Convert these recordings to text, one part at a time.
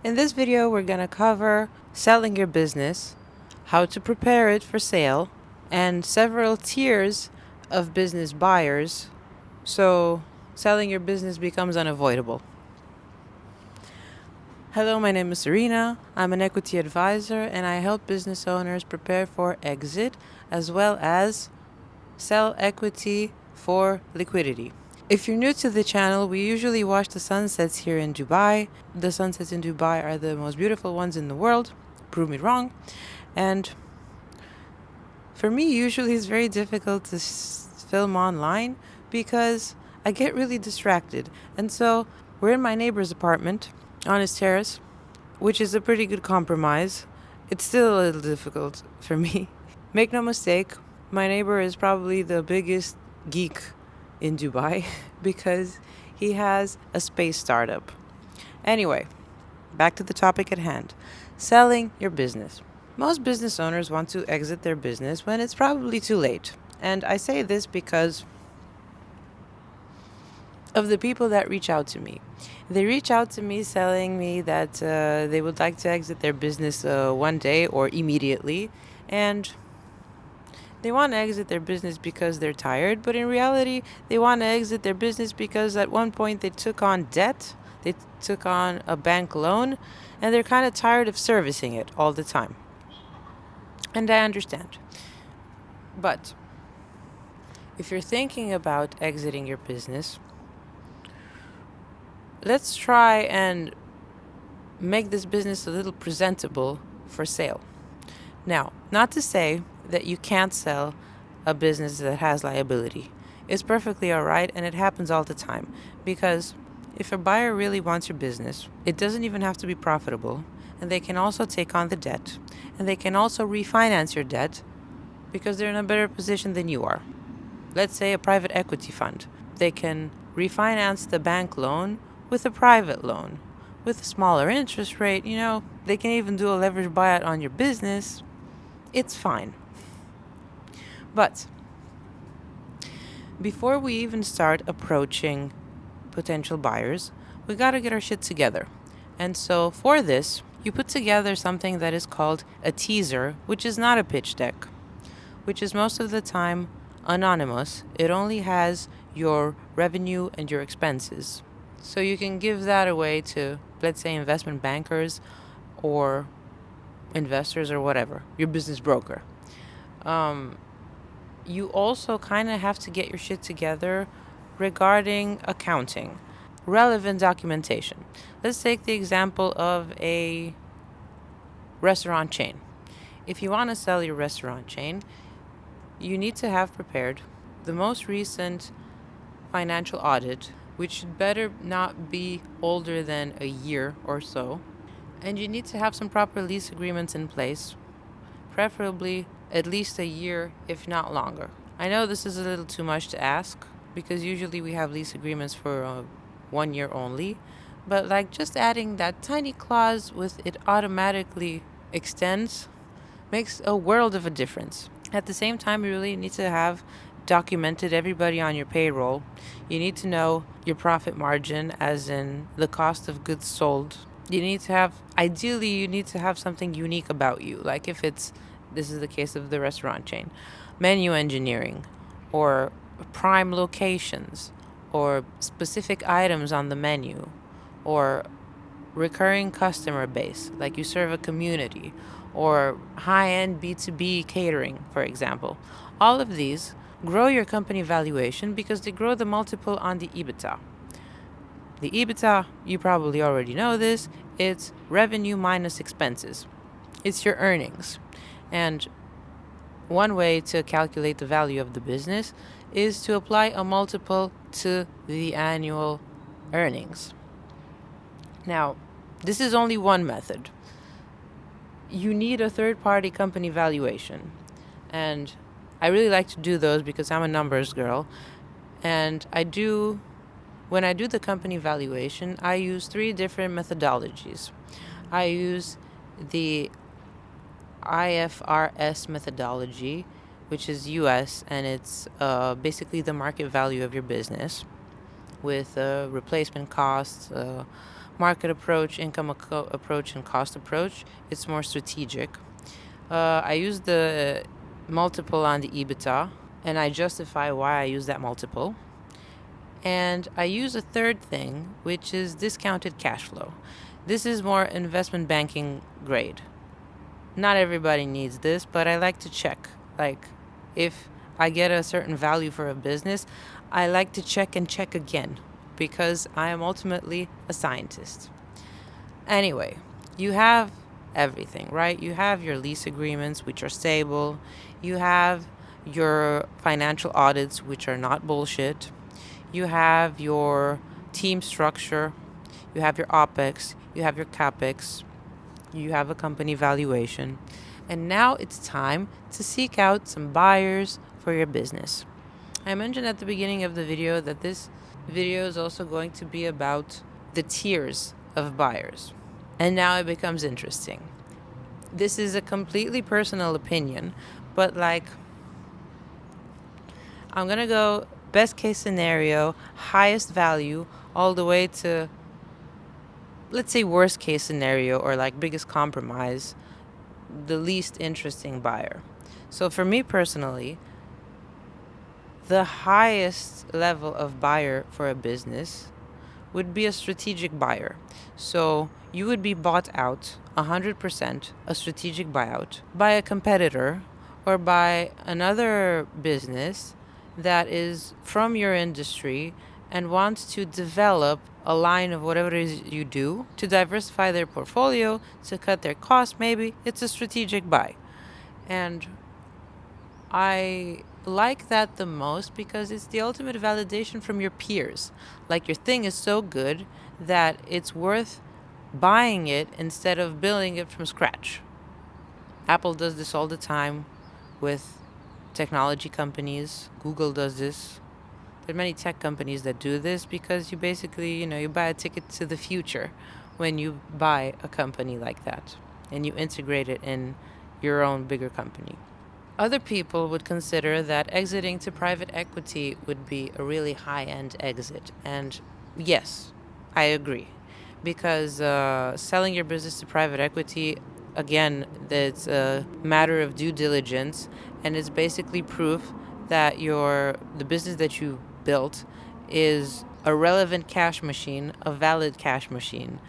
In this video, we're going to cover selling your business, how to prepare it for sale, and several tiers of business buyers so selling your business becomes unavoidable. Hello, my name is Serena. I'm an equity advisor and I help business owners prepare for exit as well as sell equity for liquidity. If you're new to the channel, we usually watch the sunsets here in Dubai. The sunsets in Dubai are the most beautiful ones in the world. Prove me wrong. And for me, usually it's very difficult to film online because I get really distracted. And so we're in my neighbor's apartment on his terrace, which is a pretty good compromise. It's still a little difficult for me. Make no mistake, my neighbor is probably the biggest geek in Dubai because he has a space startup. Anyway, back to the topic at hand. Selling your business. Most business owners want to exit their business when it's probably too late. And I say this because of the people that reach out to me. They reach out to me telling me that they would like to exit their business one day or immediately. And they want to exit their business because they're tired, but in reality, they want to exit their business because at one point they took on debt, they took on a bank loan, and they're kind of tired of servicing it all the time. And I understand. But if you're thinking about exiting your business, let's try and make this business a little presentable for sale. Now, not to say that you can't sell a business that has liability. It's perfectly all right, and it happens all the time. Because if a buyer really wants your business, it doesn't even have to be profitable, and they can also take on the debt, and they can also refinance your debt because they're in a better position than you are. Let's say a private equity fund. They can refinance the bank loan with a private loan with a smaller interest rate. They can even do a leverage buyout on your business. It's fine. But before we even start approaching potential buyers, we got to get our shit together. And so for this, you put together something that is called a teaser, which is not a pitch deck, which is most of the time anonymous. It only has your revenue and your expenses. So you can give that away to, let's say, investment bankers or investors or whatever, your business broker. You also kind of have to get your shit together regarding accounting, relevant documentation. Let's take the example of a restaurant chain. If you want to sell your restaurant chain, you need to have prepared the most recent financial audit, which should better not be older than a year or so. And you need to have some proper lease agreements in place, preferably at least a year, if not longer. I know this is a little too much to ask because usually we have lease agreements for 1 year only, but just adding that tiny clause with it automatically extends makes a world of a difference. At the same time, you really need to have documented everybody on your payroll. You need to know your profit margin, as in the cost of goods sold. Ideally, you need to have something unique about you. Like if this is the case of the restaurant chain, menu engineering, or prime locations, or specific items on the menu, or recurring customer base, like you serve a community, or high-end B2B catering, for example. All of these grow your company valuation because they grow the multiple on the EBITDA. The EBITDA, you probably already know this, it's revenue minus expenses. It's your earnings. And one way to calculate the value of the business is to apply a multiple to the annual earnings. Now, this is only one method. You need a third-party company valuation. And I really like to do those because I'm a numbers girl. And when I do the company valuation, I use 3 different methodologies. I use the IFRS methodology, which is US, and it's basically the market value of your business with replacement costs, market approach, income approach, and cost approach. It's more strategic. I use the multiple on the EBITDA, and I justify why I use that multiple. And I use a third thing, which is discounted cash flow. This is more investment banking grade. Not everybody needs this, but I like to check. Like, if I get a certain value for a business, I like to check and check again because I am ultimately a scientist. Anyway, you have everything, right? You have your lease agreements, which are stable. You have your financial audits, which are not bullshit. You have your team structure. You have your OPEX. You have your CAPEX. You have a company valuation. And now it's time to seek out some buyers for your business. I mentioned at the beginning of the video that this video is also going to be about the tiers of buyers. And now it becomes interesting. This is a completely personal opinion, but like, I'm going to go best case scenario, highest value, all the way to, let's say, worst case scenario or like biggest compromise, the least interesting buyer. So for me personally, the highest level of buyer for a business would be a strategic buyer. So you would be bought out 100%, a strategic buyout, by a competitor or by another business that is from your industry and wants to develop a line of whatever it is you do to diversify their portfolio, to cut their costs maybe. It's a strategic buy. And I like that the most because it's the ultimate validation from your peers. Like, your thing is so good that it's worth buying it instead of building it from scratch. Apple does this all the time with technology companies. Google does this. There are many tech companies that do this because you basically, you buy a ticket to the future when you buy a company like that and you integrate it in your own bigger company. Other people would consider that exiting to private equity would be a really high-end exit. And yes, I agree. Because selling your business to private equity, again, it's a matter of due diligence. And it's basically proof that the business that you built is a relevant cash machine, a valid cash machine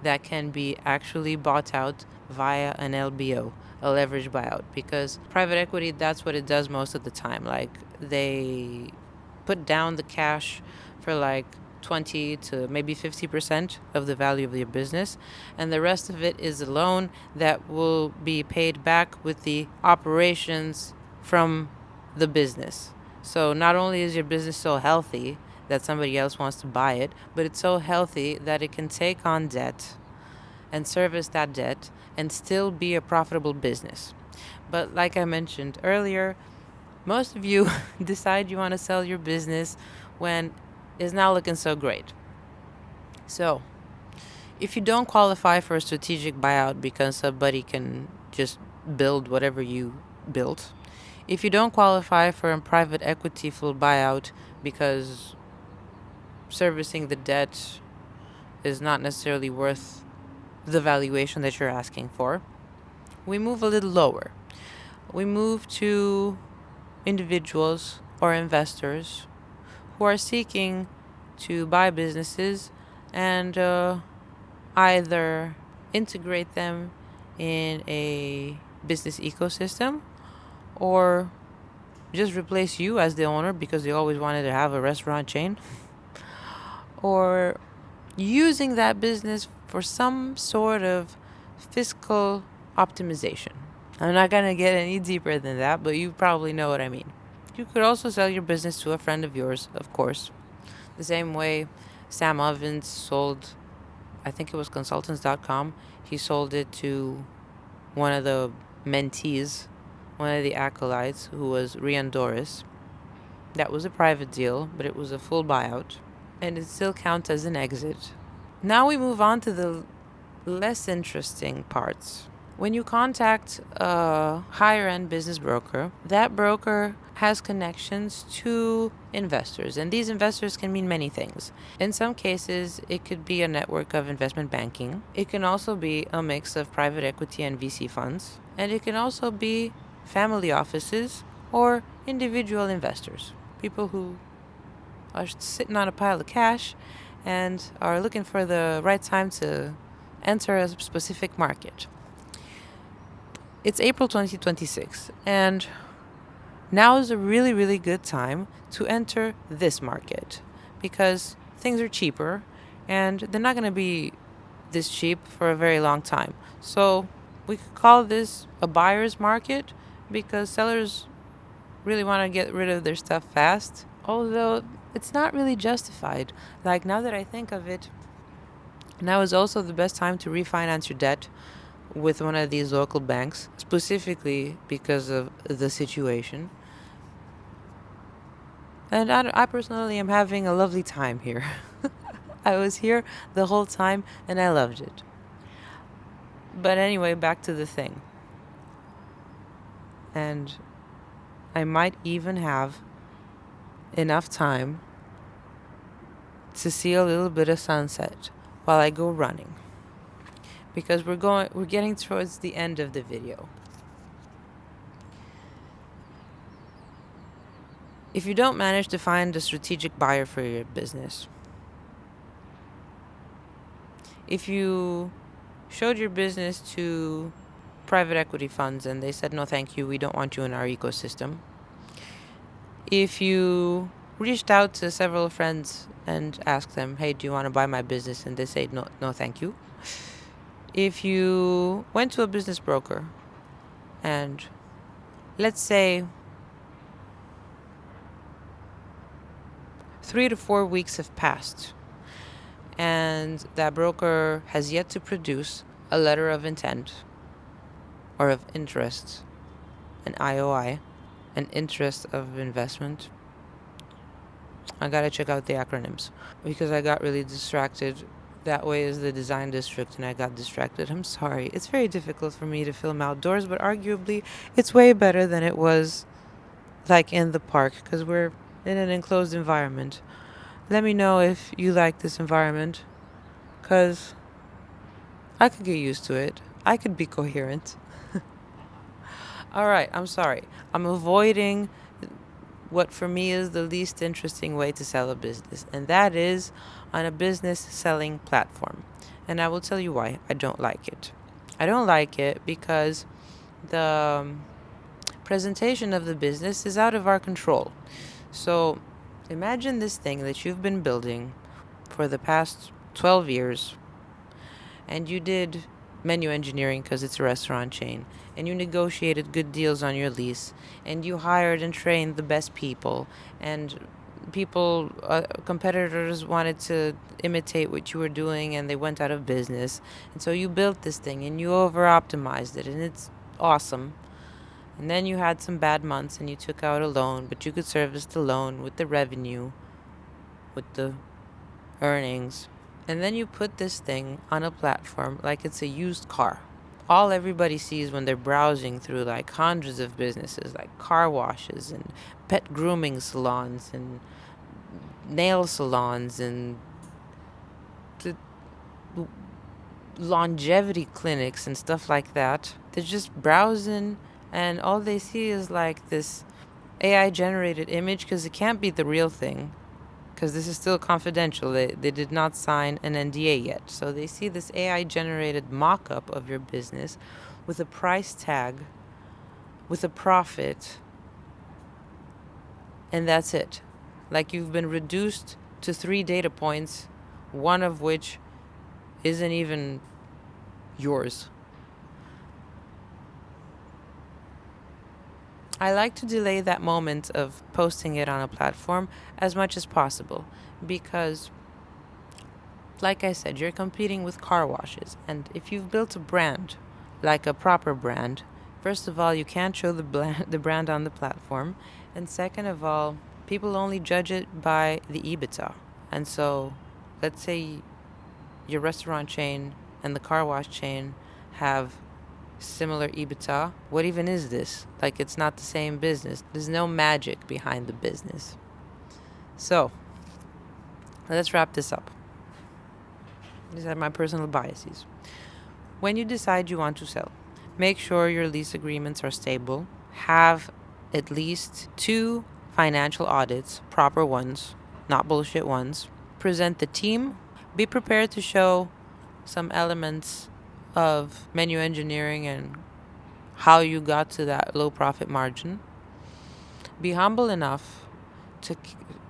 that can be actually bought out via an LBO, a leverage buyout, because private equity, that's what it does most of the time. Like, they put down the cash for like 20 to maybe 50% of the value of your business, and the rest of it is a loan that will be paid back with the operations from the business. So not only is your business so healthy that somebody else wants to buy it, but it's so healthy that it can take on debt and service that debt and still be a profitable business. But like I mentioned earlier, most of you decide you want to sell your business when it's not looking so great. So if you don't qualify for a strategic buyout because somebody can just build whatever you built, if you don't qualify for a private equity full buyout because servicing the debt is not necessarily worth the valuation that you're asking for, we move a little lower. We move to individuals or investors who are seeking to buy businesses and either integrate them in a business ecosystem or just replace you as the owner because they always wanted to have a restaurant chain, or using that business for some sort of fiscal optimization. I'm not going to get any deeper than that, but you probably know what I mean. You could also sell your business to a friend of yours, of course. The same way Sam Ovens sold, I think it was consultants.com, he sold it to one of the mentees, one of the acolytes, who was Rian Doris. That was a private deal, but it was a full buyout, and it still counts as an exit. Now we move on to the less interesting parts. When you contact a higher end business broker, that broker has connections to investors, and these investors can mean many things. In some cases, it could be a network of investment banking. It can also be a mix of private equity and VC funds, and it can also be family offices or individual investors, people who are sitting on a pile of cash and are looking for the right time to enter a specific market. It's April 2026, and now is a really, really good time to enter this market because things are cheaper and they're not going to be this cheap for a very long time. So we could call this a buyer's market because sellers really want to get rid of their stuff fast, although it's not really justified. Like, now that I think of it, now is also the best time to refinance your debt with one of these local banks, specifically because of the situation. And I personally am having a lovely time here. I was here the whole time and I loved it. But anyway, back to the thing. And I might even have enough time to see a little bit of sunset while I go running, because we're getting towards the end of the video. If you don't manage to find a strategic buyer for your business, if you showed your business to private equity funds and they said, no, thank you, we don't want you in our ecosystem, if you reached out to several friends and asked them, hey, do you want to buy my business? And they say, no, no, thank you. If you went to a business broker and let's say 3 to 4 weeks have passed and that broker has yet to produce a letter of intent or of interest, an IOI, an interest of investment. I gotta check out the acronyms because I got really distracted. That way is the design district and I got distracted. I'm sorry. It's very difficult for me to film outdoors, but arguably it's way better than it was like in the park because we're in an enclosed environment. Let me know if you like this environment because I could get used to it. I could be coherent. All right, I'm sorry. I'm avoiding what for me is the least interesting way to sell a business, and that is on a business selling platform. And I will tell you why I don't like it. I don't like it because the presentation of the business is out of our control. So imagine this thing that you've been building for the past 12 years, and you did menu engineering because it's a restaurant chain, and you negotiated good deals on your lease, and you hired and trained the best people, and competitors wanted to imitate what you were doing and they went out of business. And so you built this thing and you over optimized it and it's awesome. And then you had some bad months and you took out a loan, but you could service the loan with the revenue, with the earnings. And then you put this thing on a platform like it's a used car. All everybody sees when they're browsing through like hundreds of businesses, like car washes and pet grooming salons and nail salons and longevity clinics and stuff like that. They're just browsing and all they see is like this AI generated image because it can't be the real thing because this is still confidential. They did not sign an NDA yet. So they see this AI generated mock-up of your business with a price tag, with a profit, and that's it. Like you've been reduced to 3 data points, one of which isn't even yours. I like to delay that moment of posting it on a platform as much as possible because, like I said, you're competing with car washes. And if you've built a brand, like a proper brand, first of all, you can't show the brand on the platform. And second of all, people only judge it by the EBITDA. And so, let's say your restaurant chain and the car wash chain have similar EBITDA. What even is this? Like, it's not the same business. There's no magic behind the business. So, let's wrap this up. These are my personal biases. When you decide you want to sell, make sure your lease agreements are stable. Have at least 2 financial audits, proper ones, not bullshit ones. Present the team. Be prepared to show some elements of menu engineering and how you got to that low profit margin. Be humble enough to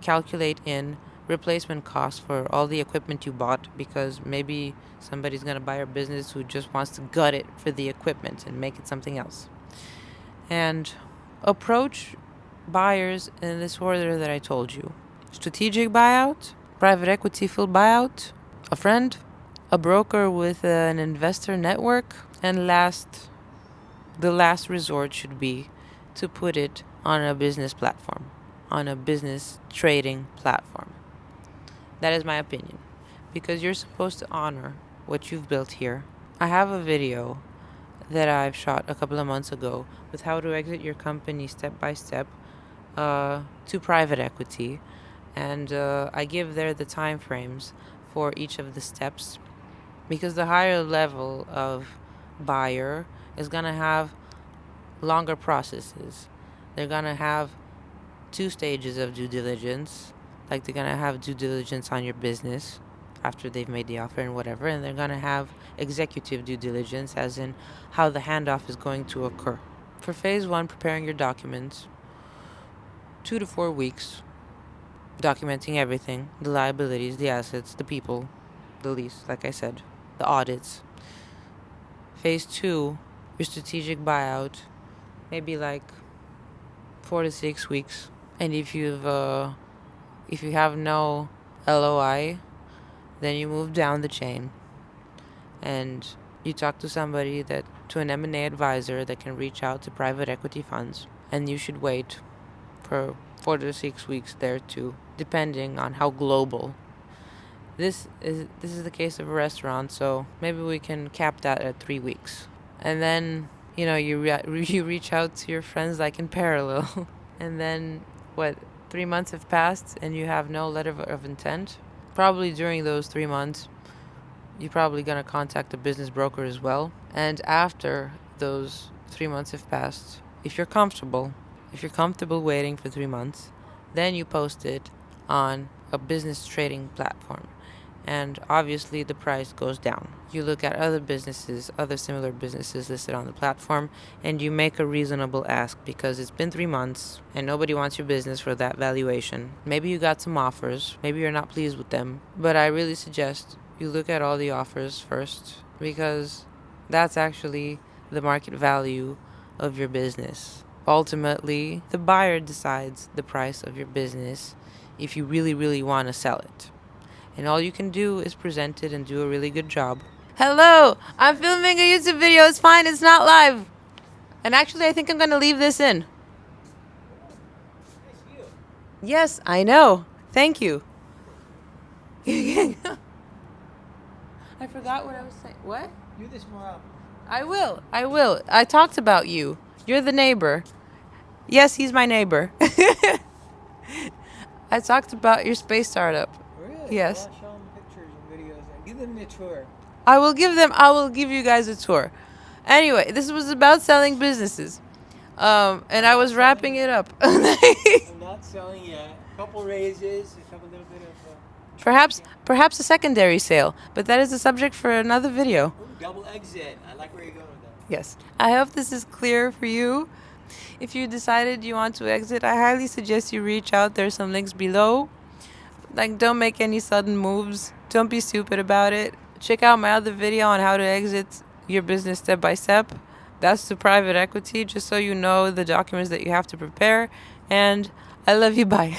calculate in replacement costs for all the equipment you bought, because maybe somebody's going to buy your business who just wants to gut it for the equipment and make it something else. And approach buyers in this order that I told you: strategic buyout, private equity full buyout, a friend, a broker with an investor network, and the last resort should be to put it on a business platform, on a business trading platform. That is my opinion, because you're supposed to honor what you've built here. I have a video that I've shot a couple of months ago with how to exit your company step by step to private equity, and I give there the time frames for each of the steps, because the higher level of buyer is going to have longer processes. They're going to have 2 stages of due diligence. Like, they're going to have due diligence on your business after they've made the offer and whatever, and they're going to have executive due diligence, as in how the handoff is going to occur. For phase 1, preparing your documents, 2 to 4 weeks, documenting everything: the liabilities, the assets, the people, the lease, like I said, the audits. Phase 2, your strategic buyout, maybe like 4 to 6 weeks. And if you have no LOI, then you move down the chain and you talk to an M&A advisor that can reach out to private equity funds, and you should wait for 4 to 6 weeks there too, depending on how global. This is the case of a restaurant, so maybe we can cap that at 3 weeks. And then, you reach out to your friends like in parallel. And then, 3 months have passed and you have no letter of intent. Probably during those 3 months, you're probably going to contact a business broker as well. And after those 3 months have passed, if you're comfortable waiting for 3 months, then you post it on a business trading platform. And obviously the price goes down. You look at other similar businesses listed on the platform, and you make a reasonable ask, because it's been 3 months and nobody wants your business for that valuation. Maybe you got some offers, maybe you're not pleased with them, but I really suggest you look at all the offers first, because that's actually the market value of your business. Ultimately, the buyer decides the price of your business if you really, really want to sell it. And all you can do is present it and do a really good job. Hello! I'm filming a YouTube video. It's fine. It's not live. And actually, I think I'm going to leave this in. Yes, I know. Thank you. I forgot what I was saying. What? Do this more often. I will. I talked about you. You're the neighbor. Yes, he's my neighbor. I talked about your space startup. Really? Yes. I'll show them pictures and videos. Give them the tour. I will give you guys a tour. Anyway, this was about selling businesses. And I was wrapping it up. I'm not selling yet. A couple raises, a couple little bit of... Perhaps a secondary sale, but that is a subject for another video. Ooh, double exit. I like where you're going with that. Yes. I hope this is clear for you. If you decided you want to exit, I highly suggest you reach out. There's some links below. Like, don't make any sudden moves. Don't be stupid about it. Check out my other video on how to exit your business step by step. That's to private equity, just so you know the documents that you have to prepare. And I love you. Bye.